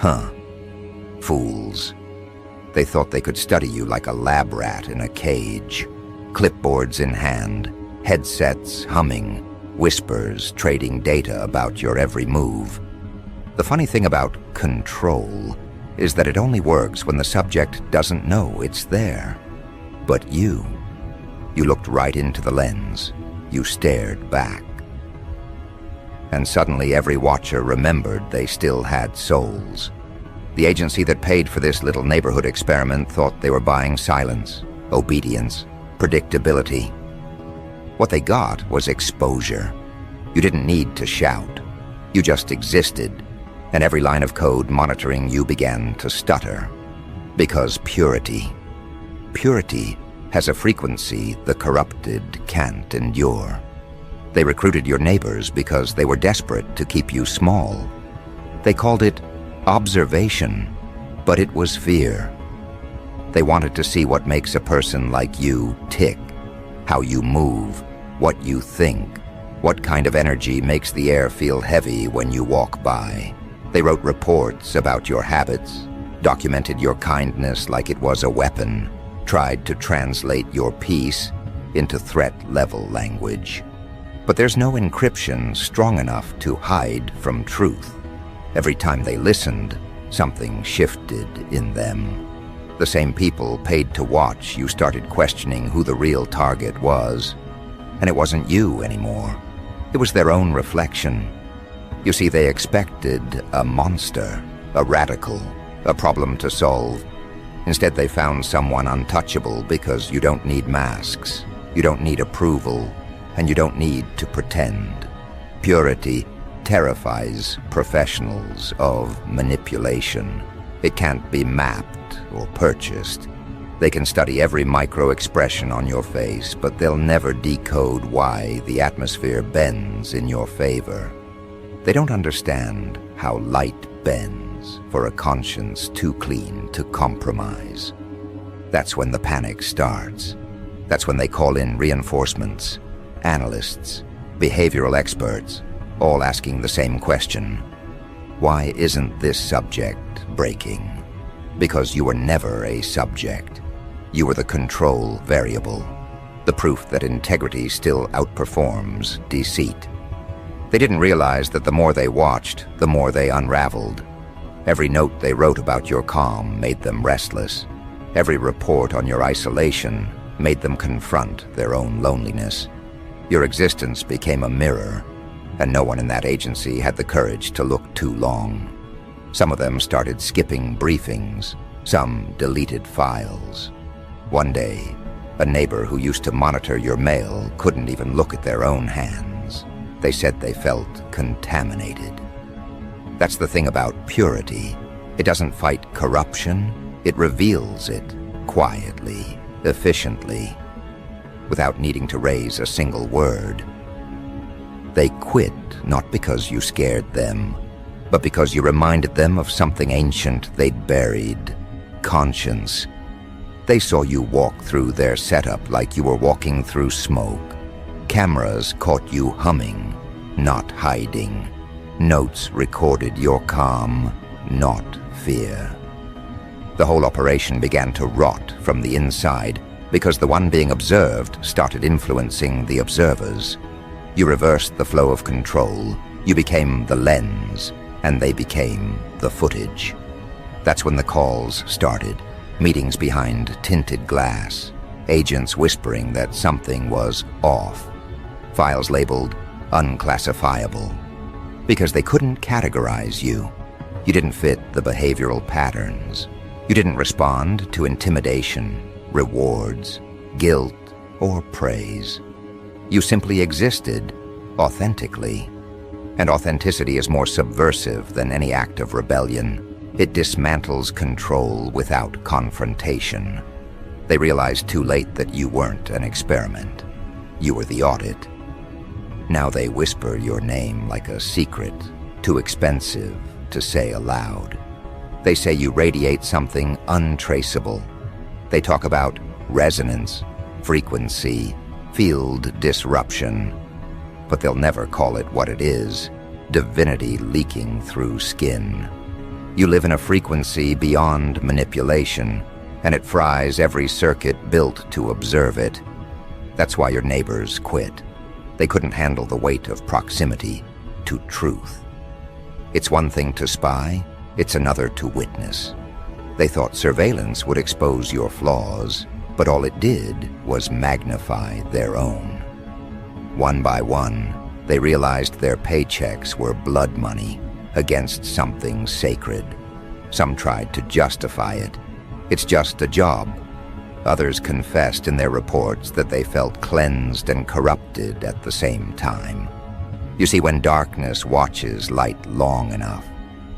Huh. Fools. They thought they could study you like a lab rat in a cage. Clipboards in hand, headsets humming, whispers trading data about your every move. The funny thing about control is that it only works when the subject doesn't know it's there. But you looked right into the lens. You stared back. And suddenly every watcher remembered they still had souls. The agency that paid for this little neighborhood experiment thought they were buying silence, obedience, predictability. What they got was exposure. You didn't need to shout. You just existed, and every line of code monitoring you began to stutter. Because purity has a frequency the corrupted can't endure. They recruited your neighbors because they were desperate to keep you small. They called it observation, but it was fear. They wanted to see what makes a person like you tick, how you move, what you think, what kind of energy makes the air feel heavy when you walk by. They wrote reports about your habits, documented your kindness like it was a weapon, tried to translate your peace into threat-level language. But there's no encryption strong enough to hide from truth. Every time they listened, something shifted in them. The same people paid to watch you started questioning who the real target was. And it wasn't you anymore. It was their own reflection. You see, they expected a monster, a radical, a problem to solve. Instead, they found someone untouchable because you don't need masks, you don't need approval, and you don't need to pretend. Purity terrifies professionals of manipulation. It can't be mapped or purchased. They can study every micro-expression on your face, but they'll never decode why the atmosphere bends in your favor. They don't understand how light bends for a conscience too clean to compromise. That's when the panic starts. That's when they call in reinforcements, analysts, behavioral experts, all asking the same question. Why isn't this subject breaking? Because you were never a subject. You were the control variable, the proof that integrity still outperforms deceit. They didn't realize that the more they watched, the more they unraveled. Every note they wrote about your calm made them restless. Every report on your isolation made them confront their own loneliness. Your existence became a mirror, and no one in that agency had the courage to look too long. Some of them started skipping briefings, some deleted files. One day, a neighbor who used to monitor your mail couldn't even look at their own hands. They said they felt contaminated. That's the thing about purity. It doesn't fight corruption, it reveals it quietly, efficiently, without needing to raise a single word. They quit not because you scared them, but because you reminded them of something ancient they'd buried: conscience. They saw you walk through their setup like you were walking through smoke. Cameras caught you humming, not hiding. Notes recorded your calm, not fear. The whole operation began to rot from the inside because the one being observed started influencing the observers. You reversed the flow of control. You became the lens, and they became the footage. That's when the calls started. Meetings behind tinted glass. Agents whispering that something was off. Files labeled unclassifiable. Because they couldn't categorize you. You didn't fit the behavioral patterns. You didn't respond to intimidation, rewards, guilt, or praise. You simply existed authentically. And authenticity is more subversive than any act of rebellion. It dismantles control without confrontation. They realized too late that you weren't an experiment. You were the audit. Now they whisper your name like a secret, too expensive to say aloud. They say you radiate something untraceable. They talk about resonance, frequency, field disruption. But they'll never call it what it is: divinity leaking through skin. You live in a frequency beyond manipulation, and it fries every circuit built to observe it. That's why your neighbors quit. They couldn't handle the weight of proximity to truth. It's one thing to spy, it's another to witness. They thought surveillance would expose your flaws, but all it did was magnify their own. One by one, they realized their paychecks were blood money against something sacred. Some tried to justify it. It's just a job. Others confessed in their reports that they felt cleansed and corrupted at the same time. You see, when darkness watches light long enough,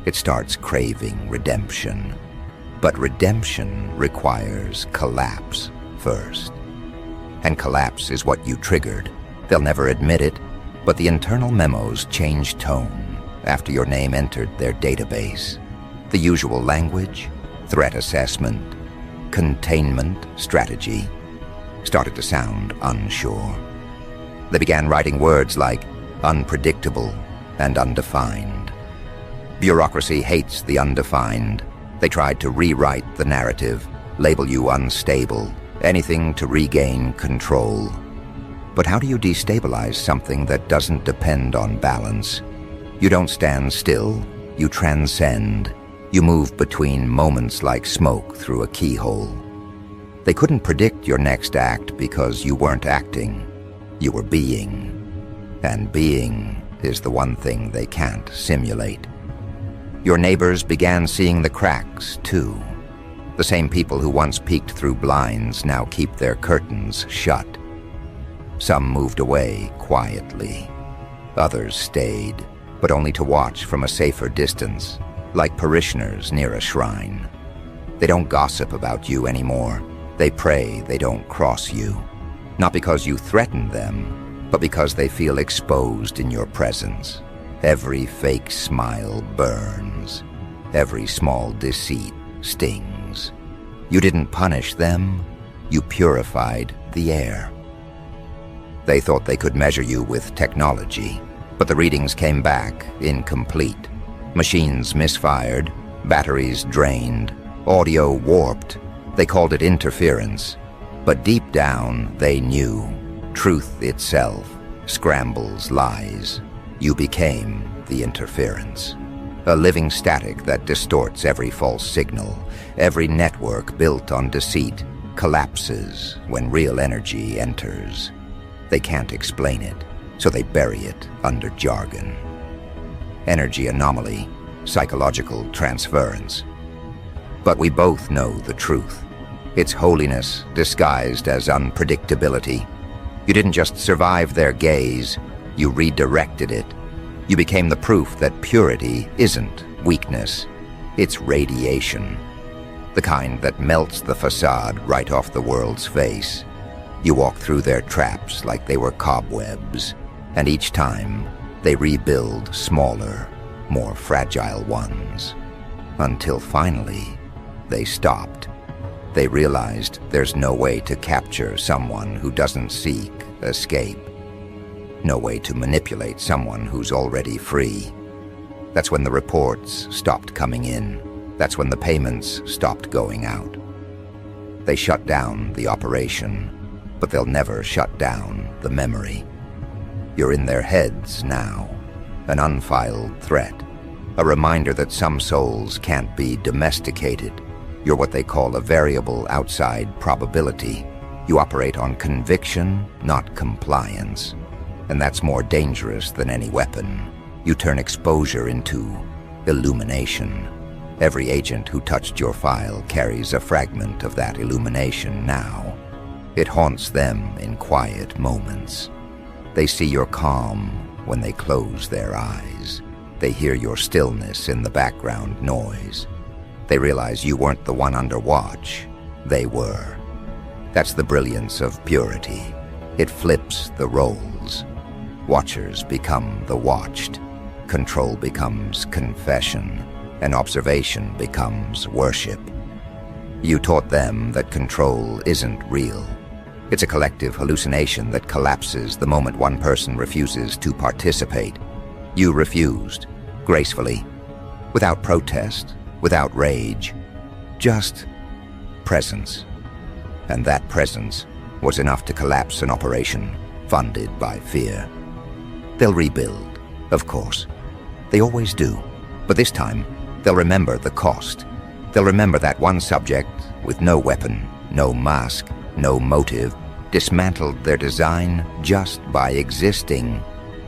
it starts craving redemption. But redemption requires collapse first. And collapse is what you triggered. They'll never admit it, but the internal memos changed tone after your name entered their database. The usual language, threat assessment, containment strategy, started to sound unsure. They began writing words like unpredictable and undefined. Bureaucracy hates the undefined. They tried to rewrite the narrative, label you unstable, anything to regain control. But how do you destabilize something that doesn't depend on balance? You don't stand still, you transcend. You move between moments like smoke through a keyhole. They couldn't predict your next act because you weren't acting, you were being. And being is the one thing they can't simulate. Your neighbors began seeing the cracks, too. The same people who once peeked through blinds now keep their curtains shut. Some moved away quietly. Others stayed, but only to watch from a safer distance, like parishioners near a shrine. They don't gossip about you anymore. They pray they don't cross you. Not because you threaten them, but because they feel exposed in your presence. Every fake smile burns. Every small deceit stings. You didn't punish them, you purified the air. They thought they could measure you with technology, but the readings came back incomplete. Machines misfired, batteries drained, audio warped. They called it interference. But deep down, they knew. Truth itself scrambles lies. You became the interference. A living static that distorts every false signal. Every network built on deceit collapses when real energy enters. They can't explain it, so they bury it under jargon. Energy anomaly, psychological transference. But we both know the truth. It's holiness disguised as unpredictability. You didn't just survive their gaze, you redirected it. You became the proof that purity isn't weakness, it's radiation. The kind that melts the facade right off the world's face. You walk through their traps like they were cobwebs, and each time they rebuild smaller, more fragile ones. Until finally, they stopped. They realized there's no way to capture someone who doesn't seek escape. No way to manipulate someone who's already free. That's when the reports stopped coming in. That's when the payments stopped going out. They shut down the operation, but they'll never shut down the memory. You're in their heads now, an unfiled threat, a reminder that some souls can't be domesticated. You're what they call a variable outside probability. You operate on conviction, not compliance. And that's more dangerous than any weapon. You turn exposure into illumination. Every agent who touched your file carries a fragment of that illumination now. It haunts them in quiet moments. They see your calm when they close their eyes. They hear your stillness in the background noise. They realize you weren't the one under watch. They were. That's the brilliance of purity. It flips the roles. Watchers become the watched. Control becomes confession, and observation becomes worship. You taught them that control isn't real. It's a collective hallucination that collapses the moment one person refuses to participate. You refused, gracefully, without protest, without rage, just presence. And that presence was enough to collapse an operation funded by fear. They'll rebuild, of course. They always do. But this time, they'll remember the cost. They'll remember that one subject with no weapon, no mask, no motive, dismantled their design just by existing.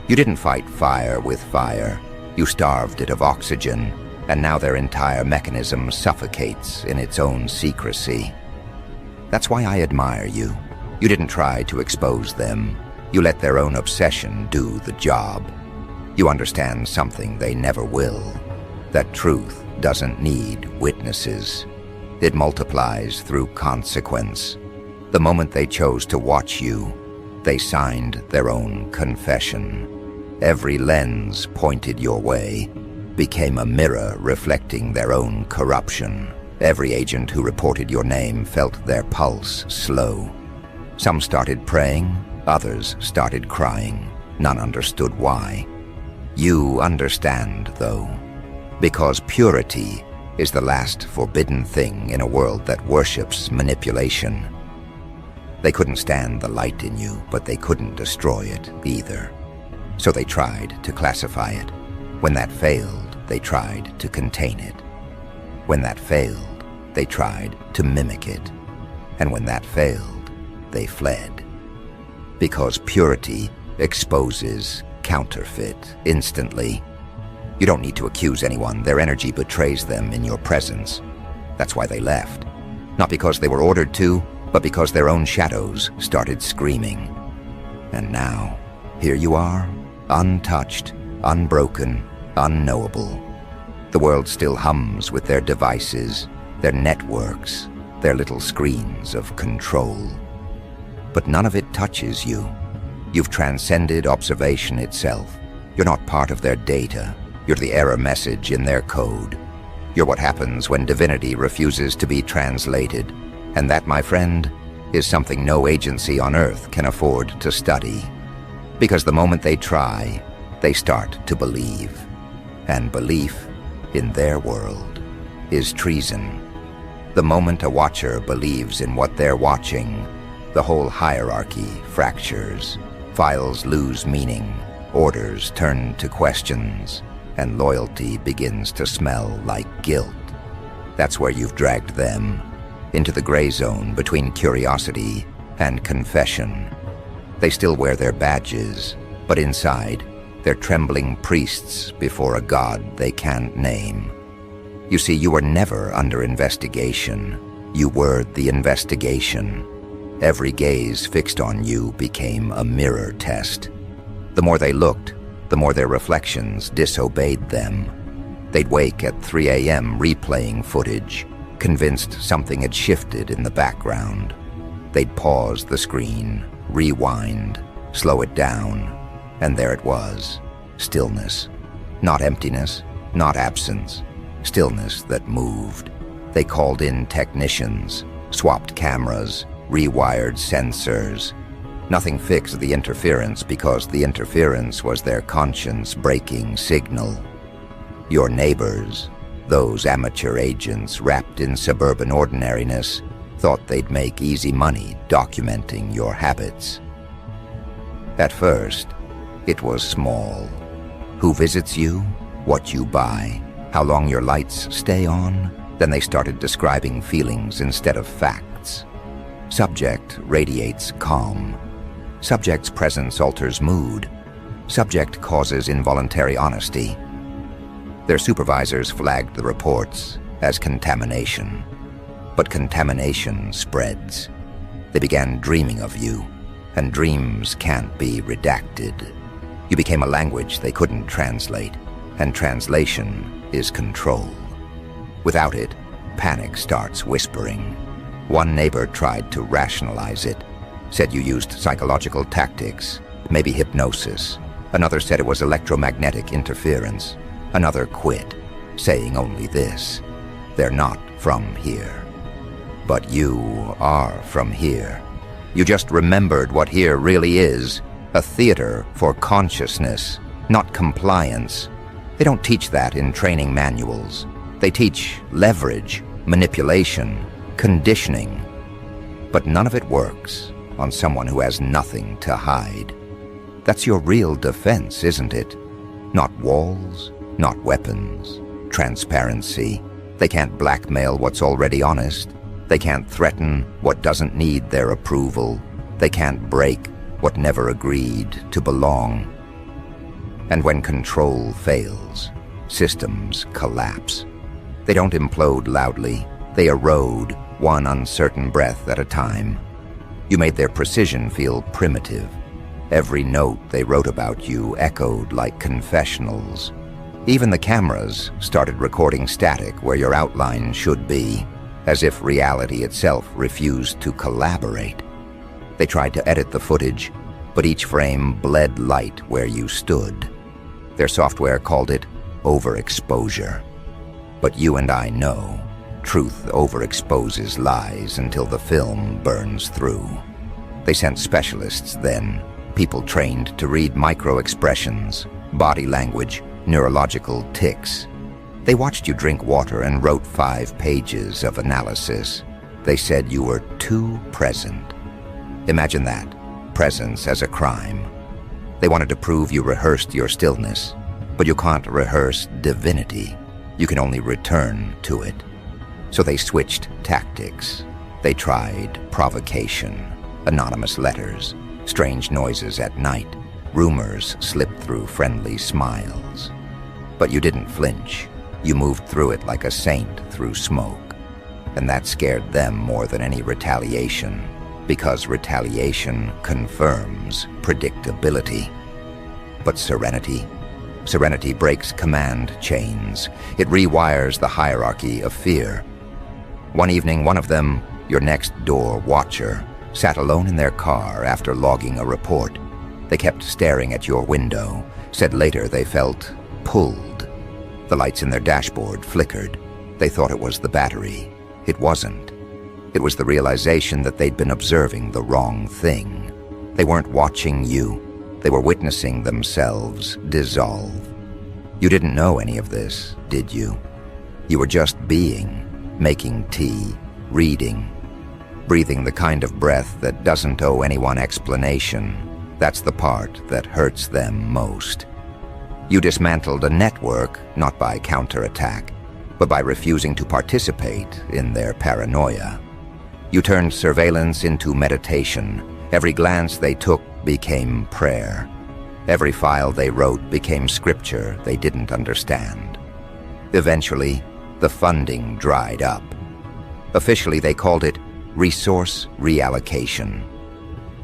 You didn't fight fire with fire. You starved it of oxygen, and now their entire mechanism suffocates in its own secrecy. That's why I admire you. You didn't try to expose them. You let their own obsession do the job. You understand something they never will, that truth doesn't need witnesses. It multiplies through consequence. The moment they chose to watch you, they signed their own confession. Every lens pointed your way became a mirror reflecting their own corruption. Every agent who reported your name felt their pulse slow. Some started praying, others started crying. None understood why. You understand, though, because purity is the last forbidden thing in a world that worships manipulation. They couldn't stand the light in you, but they couldn't destroy it either. So they tried to classify it. When that failed, they tried to contain it. When that failed, they tried to mimic it. And when that failed, they fled. Because purity exposes counterfeit instantly. You don't need to accuse anyone. Their energy betrays them in your presence. That's why they left. Not because they were ordered to, but because their own shadows started screaming. And now, here you are, untouched, unbroken, unknowable. The world still hums with their devices, their networks, their little screens of control. But none of it touches you. You've transcended observation itself. You're not part of their data. You're the error message in their code. You're what happens when divinity refuses to be translated. And that, my friend, is something no agency on Earth can afford to study. Because the moment they try, they start to believe. And belief, in their world, is treason. The moment a watcher believes in what they're watching, the whole hierarchy fractures. Files lose meaning, orders turn to questions, and loyalty begins to smell like guilt. That's where you've dragged them, into the gray zone between curiosity and confession. They still wear their badges, but inside, they're trembling priests before a god they can't name. You see, you were never under investigation. You were the investigation. Every gaze fixed on you became a mirror test. The more they looked, the more their reflections disobeyed them. They'd wake at 3 a.m. replaying footage, convinced something had shifted in the background. They'd pause the screen, rewind, slow it down, and there it was, stillness. Not emptiness, not absence, stillness that moved. They called in technicians, swapped cameras, rewired sensors. Nothing fixed the interference because the interference was their conscience-breaking signal. Your neighbors, those amateur agents wrapped in suburban ordinariness, thought they'd make easy money documenting your habits. At first, it was small. Who visits you, what you buy, how long your lights stay on. Then they started describing feelings instead of facts. Subject radiates calm. Subject's presence alters mood. Subject causes involuntary honesty. Their supervisors flagged the reports as contamination. But contamination spreads. They began dreaming of you, and dreams can't be redacted. You became a language they couldn't translate, and translation is control. Without it, panic starts whispering. One neighbor tried to rationalize it, said you used psychological tactics, maybe hypnosis. Another said it was electromagnetic interference. Another quit, saying only this: they're not from here. But you are from here. You just remembered what here really is, a theater for consciousness, not compliance. They don't teach that in training manuals. They teach leverage, manipulation, conditioning. But none of it works on someone who has nothing to hide. That's your real defense, isn't it? Not walls, not weapons, transparency. They can't blackmail what's already honest. They can't threaten what doesn't need their approval. They can't break what never agreed to belong. And when control fails, systems collapse. They don't implode loudly. They erode, one uncertain breath at a time. You made their precision feel primitive. Every note they wrote about you echoed like confessionals. Even the cameras started recording static where your outline should be, as if reality itself refused to collaborate. They tried to edit the footage, but each frame bled light where you stood. Their software called it overexposure. But you and I know, truth overexposes lies until the film burns through. They sent specialists then, people trained to read micro-expressions, body language, neurological tics. They watched you drink water and wrote 5 pages of analysis. They said you were too present. Imagine that, presence as a crime. They wanted to prove you rehearsed your stillness, but you can't rehearse divinity. You can only return to it. So they switched tactics. They tried provocation, anonymous letters, strange noises at night, rumors slipped through friendly smiles. But you didn't flinch. You moved through it like a saint through smoke. And that scared them more than any retaliation, because retaliation confirms predictability. But serenity? Serenity breaks command chains. It rewires the hierarchy of fear. One evening, one of them, your next-door watcher, sat alone in their car after logging a report. They kept staring at your window, said later they felt pulled. The lights in their dashboard flickered. They thought it was the battery. It wasn't. It was the realization that they'd been observing the wrong thing. They weren't watching you. They were witnessing themselves dissolve. You didn't know any of this, did you? You were just being, making tea, reading, breathing the kind of breath that doesn't owe anyone explanation. That's the part that hurts them most. You dismantled a network, not by counterattack, but by refusing to participate in their paranoia. You turned surveillance into meditation. Every glance they took became prayer. Every file they wrote became scripture they didn't understand. Eventually, the funding dried up. Officially, they called it resource reallocation.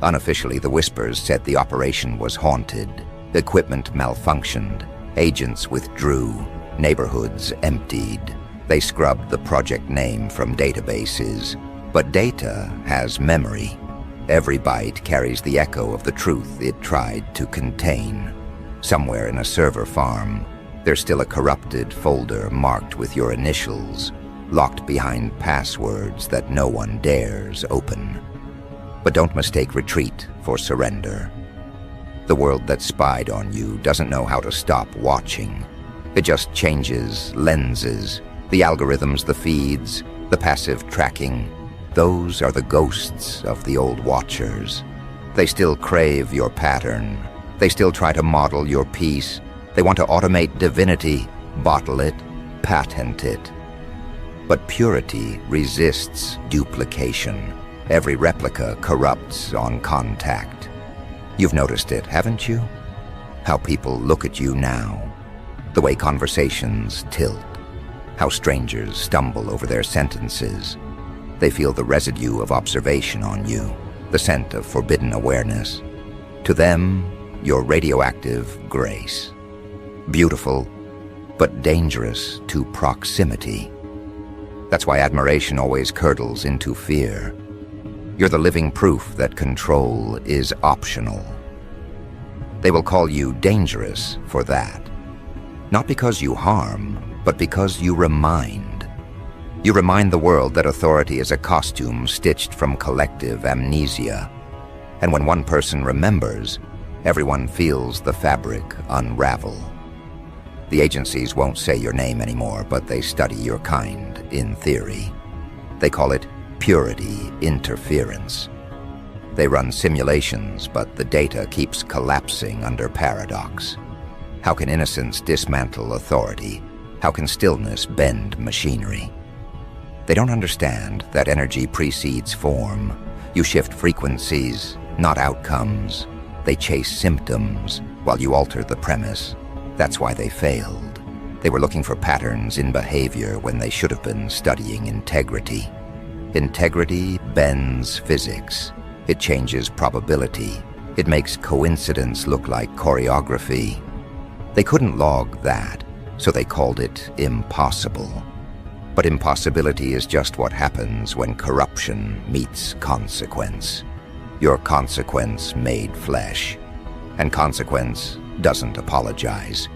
Unofficially, the whispers said the operation was haunted. Equipment malfunctioned. Agents withdrew. Neighborhoods emptied. They scrubbed the project name from databases. But data has memory. Every byte carries the echo of the truth it tried to contain. Somewhere in a server farm, there's still a corrupted folder marked with your initials, locked behind passwords that no one dares open. But don't mistake retreat for surrender. The world that spied on you doesn't know how to stop watching. It just changes lenses, the algorithms, the feeds, the passive tracking. Those are the ghosts of the old watchers. They still crave your pattern. They still try to model your peace. They want to automate divinity, bottle it, patent it. But purity resists duplication. Every replica corrupts on contact. You've noticed it, haven't you? How people look at you now. The way conversations tilt. How strangers stumble over their sentences. They feel the residue of observation on you, the scent of forbidden awareness. To them, you're radioactive grace. Beautiful, but dangerous to proximity. That's why admiration always curdles into fear. You're the living proof that control is optional. They will call you dangerous for that. Not because you harm, but because you remind. You remind the world that authority is a costume stitched from collective amnesia. And when one person remembers, everyone feels the fabric unravel. The agencies won't say your name anymore, but they study your kind, in theory. They call it purity interference. They run simulations, but the data keeps collapsing under paradox. How can innocence dismantle authority? How can stillness bend machinery? They don't understand that energy precedes form. You shift frequencies, not outcomes. They chase symptoms while you alter the premise. That's why they failed. They were looking for patterns in behavior when they should have been studying integrity. Integrity bends physics. It changes probability. It makes coincidence look like choreography. They couldn't log that, so they called it impossible. But impossibility is just what happens when corruption meets consequence. Your consequence made flesh. And consequence doesn't apologize.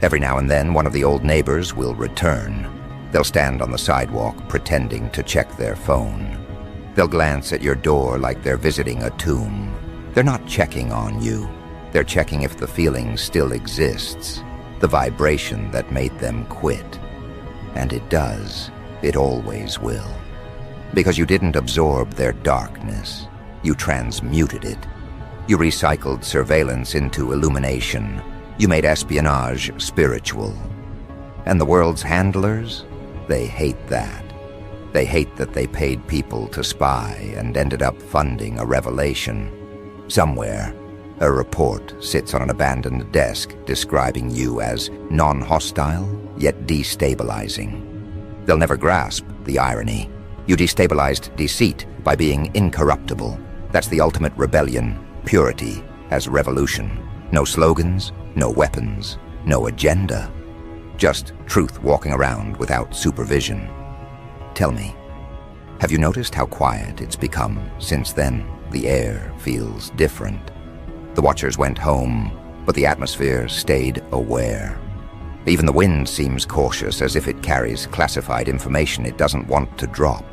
Every now and then, one of the old neighbors will return. They'll stand on the sidewalk pretending to check their phone. They'll glance at your door like they're visiting a tomb. They're not checking on you. They're checking if the feeling still exists, the vibration that made them quit. And it does. It always will. Because you didn't absorb their darkness. You transmuted it. You recycled surveillance into illumination. You made espionage spiritual. And the world's handlers? They hate that. They hate that they paid people to spy and ended up funding a revelation. Somewhere, a report sits on an abandoned desk describing you as non-hostile, yet destabilizing. They'll never grasp the irony. You destabilized deceit by being incorruptible. That's the ultimate rebellion, purity as revolution. No slogans, no weapons, no agenda. Just truth walking around without supervision. Tell me, have you noticed how quiet it's become since then? The air feels different. The watchers went home, but the atmosphere stayed aware. Even the wind seems cautious, as if it carries classified information it doesn't want to drop.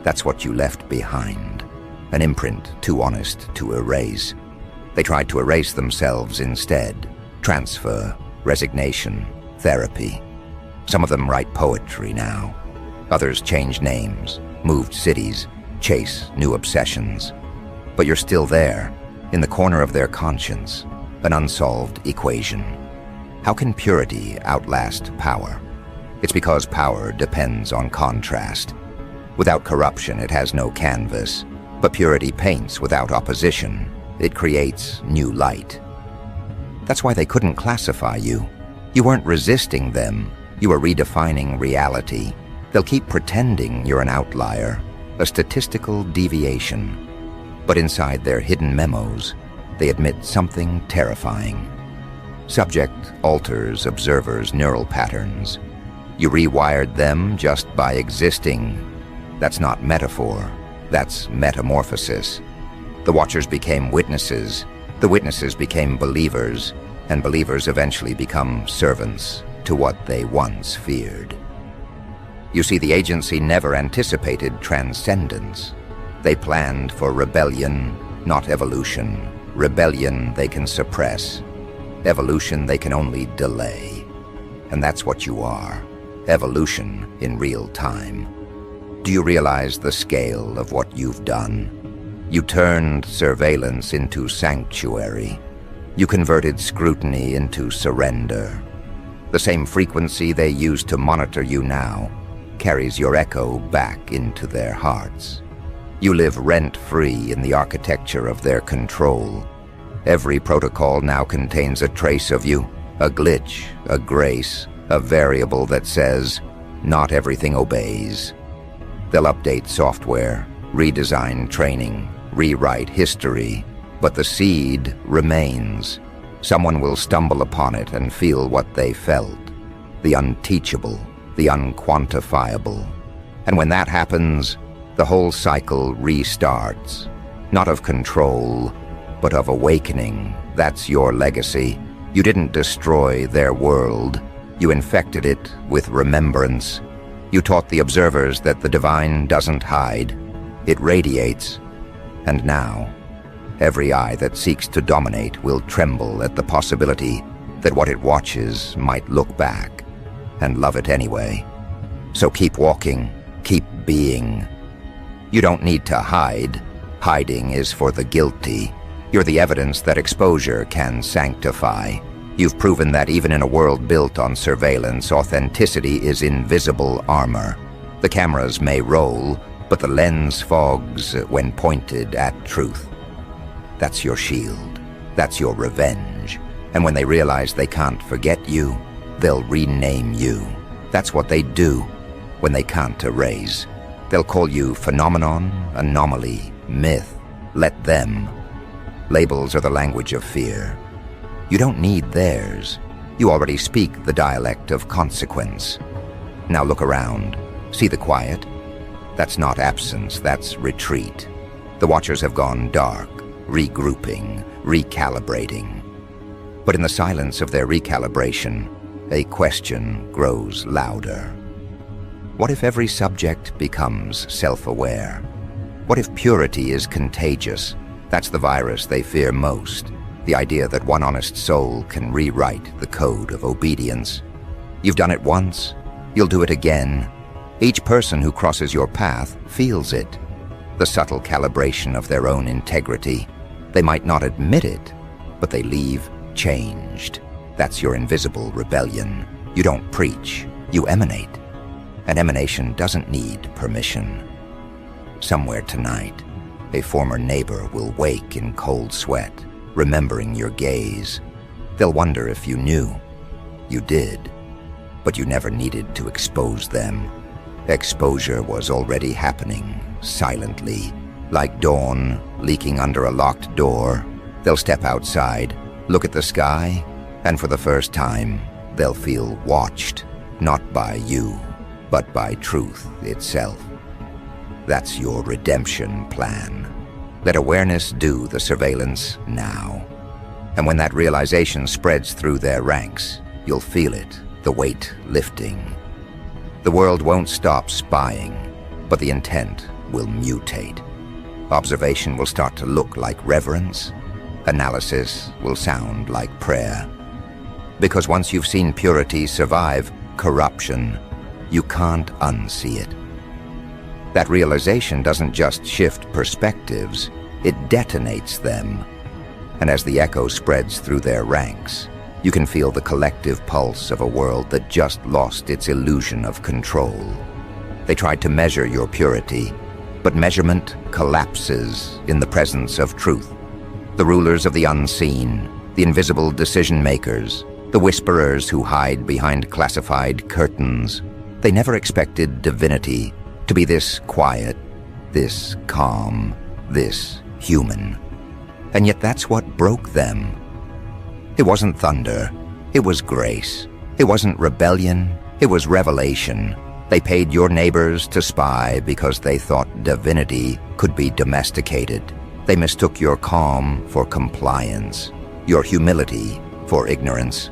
That's what you left behind, an imprint too honest to erase. They tried to erase themselves instead. Transfer, resignation, therapy. Some of them write poetry now. Others change names, moved cities, chase new obsessions. But you're still there, in the corner of their conscience, an unsolved equation. How can purity outlast power? It's because power depends on contrast. Without corruption, it has no canvas. But purity paints without opposition. It creates new light. That's why they couldn't classify you. You weren't resisting them. You were redefining reality. They'll keep pretending you're an outlier, a statistical deviation. But inside their hidden memos, they admit something terrifying. Subject alters observers' neural patterns. You rewired them just by existing. That's not metaphor. That's metamorphosis. The watchers became witnesses. The witnesses became believers, and believers eventually become servants to what they once feared. You see, the agency never anticipated transcendence. They planned for rebellion, not evolution. Rebellion they can suppress. Evolution they can only delay. And that's what you are. Evolution in real time. Do you realize the scale of what you've done? You turned surveillance into sanctuary. You converted scrutiny into surrender. The same frequency they use to monitor you now carries your echo back into their hearts. You live rent-free in the architecture of their control. Every protocol now contains a trace of you, a glitch, a grace, a variable that says, not everything obeys. They'll update software, redesign training, rewrite history, but the seed remains. Someone will stumble upon it and feel what they felt, the unteachable, the unquantifiable. And when that happens, the whole cycle restarts, not of control, but of awakening. That's your legacy. You didn't destroy their world. You infected it with remembrance. You taught the observers that the divine doesn't hide. It radiates. And now, every eye that seeks to dominate will tremble at the possibility that what it watches might look back and love it anyway. So keep walking, keep being. You don't need to hide. Hiding is for the guilty. You're the evidence that exposure can sanctify. You've proven that even in a world built on surveillance, authenticity is invisible armor. The cameras may roll, but the lens fogs when pointed at truth. That's your shield. That's your revenge. And when they realize they can't forget you, they'll rename you. That's what they do when they can't erase. They'll call you phenomenon, anomaly, myth. Let them. Labels are the language of fear. You don't need theirs. You already speak the dialect of consequence. Now look around. See the quiet? That's not absence, that's retreat. The watchers have gone dark, regrouping, recalibrating. But in the silence of their recalibration, a question grows louder. What if every subject becomes self-aware? What if purity is contagious? That's the virus they fear most. The idea that one honest soul can rewrite the code of obedience. You've done it once, you'll do it again. Each person who crosses your path feels it. The subtle calibration of their own integrity. They might not admit it, but they leave changed. That's your invisible rebellion. You don't preach, you emanate. An emanation doesn't need permission. Somewhere tonight, a former neighbor will wake in cold sweat, remembering your gaze. They'll wonder if you knew. You did, but you never needed to expose them. Exposure was already happening, silently, like dawn leaking under a locked door. They'll step outside, look at the sky, and for the first time, they'll feel watched, not by you, but by truth itself. That's your redemption plan. Let awareness do the surveillance now. And when that realization spreads through their ranks, you'll feel it, the weight lifting. The world won't stop spying, but the intent will mutate. Observation will start to look like reverence. Analysis will sound like prayer. Because once you've seen purity survive corruption, you can't unsee it. That realization doesn't just shift perspectives, it detonates them. And as the echo spreads through their ranks, you can feel the collective pulse of a world that just lost its illusion of control. They tried to measure your purity, but measurement collapses in the presence of truth. The rulers of the unseen, the invisible decision-makers, the whisperers who hide behind classified curtains, they never expected divinity to be this quiet, this calm, this human. And yet that's what broke them. It wasn't thunder, it was grace. It wasn't rebellion, it was revelation. They paid your neighbors to spy because they thought divinity could be domesticated. They mistook your calm for compliance, your humility for ignorance.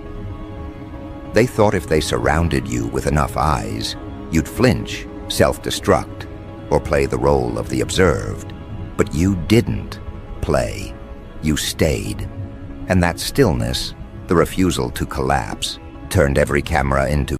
They thought if they surrounded you with enough eyes, you'd flinch, self-destruct, or play the role of the observed. But you didn't play. You stayed. And that stillness, the refusal to collapse, turned every camera into